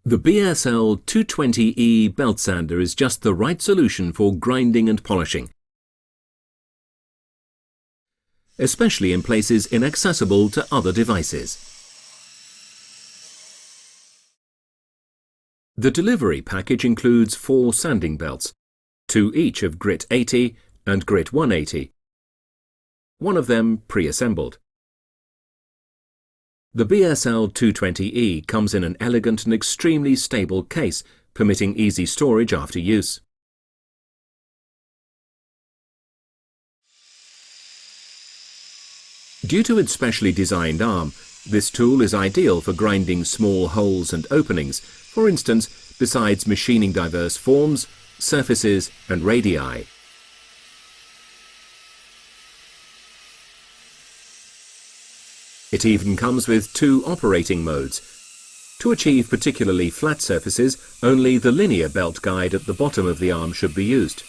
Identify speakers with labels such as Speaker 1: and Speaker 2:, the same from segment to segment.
Speaker 1: The BSL 220E belt sander is just the right solution for grinding and polishing, especially in places inaccessible to other devices. The delivery package includes 4 sanding belts, 2 each of grit 80 and grit 180, one of them pre-assembled. The BSL 220E comes in an elegant and extremely stable case, permitting easy storage after use. Due to its specially designed arm, this tool is ideal for grinding small holes and openings, for instance, besides machining diverse forms, surfaces and radii. It even comes with 2 operating modes. To achieve particularly flat surfaces, only the linear belt guide at the bottom of the arm should be used.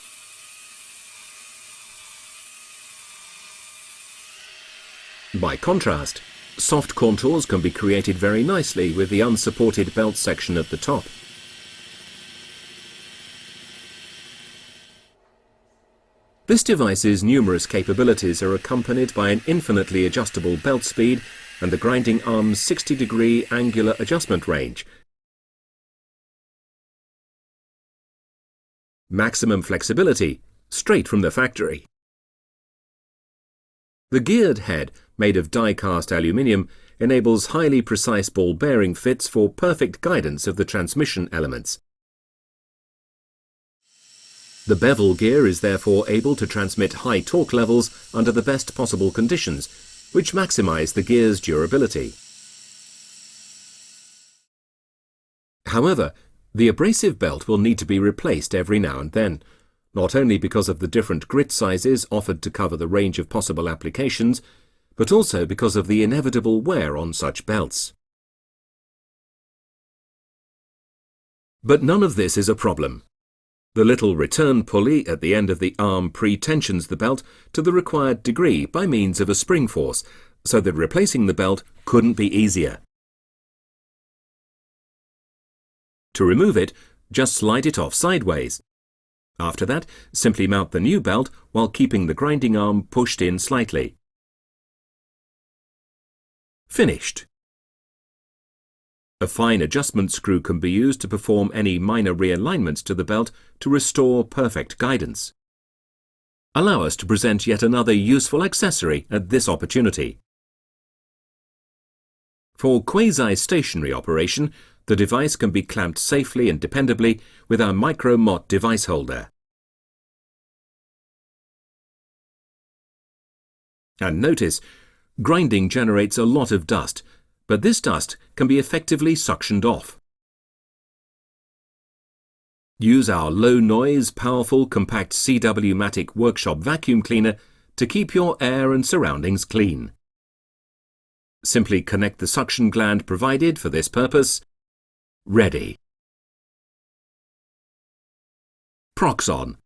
Speaker 1: By contrast, soft contours can be created very nicely with the unsupported belt section at the top. This device's numerous capabilities are accompanied by an infinitely adjustable belt speed and the grinding arm's 60-degree angular adjustment range. Maximum flexibility, straight from the factory. The geared head, made of die-cast aluminium, enables highly precise ball bearing fits for perfect guidance of the transmission elements. The bevel gear is therefore able to transmit high torque levels under the best possible conditions, which maximize the gear's durability. However, the abrasive belt will need to be replaced every now and then, not only because of the different grit sizes offered to cover the range of possible applications, but also because of the inevitable wear on such belts. But none of this is a problem. The little return pulley at the end of the arm pre-tensions the belt to the required degree by means of a spring force, so that replacing the belt couldn't be easier. To remove it, just slide it off sideways. After that, simply mount the new belt while keeping the grinding arm pushed in slightly. Finished. A fine adjustment screw can be used to perform any minor realignments to the belt to restore perfect guidance. Allow us to present yet another useful accessory at this opportunity. For quasi-stationary operation, the device can be clamped safely and dependably with our micro-mott device holder. And notice, grinding generates a lot of dust, but this dust can be effectively suctioned off. Use our low-noise, powerful, compact CW-matic workshop vacuum cleaner to keep your air and surroundings clean. Simply connect the suction gland provided for this purpose. Ready. Proxxon.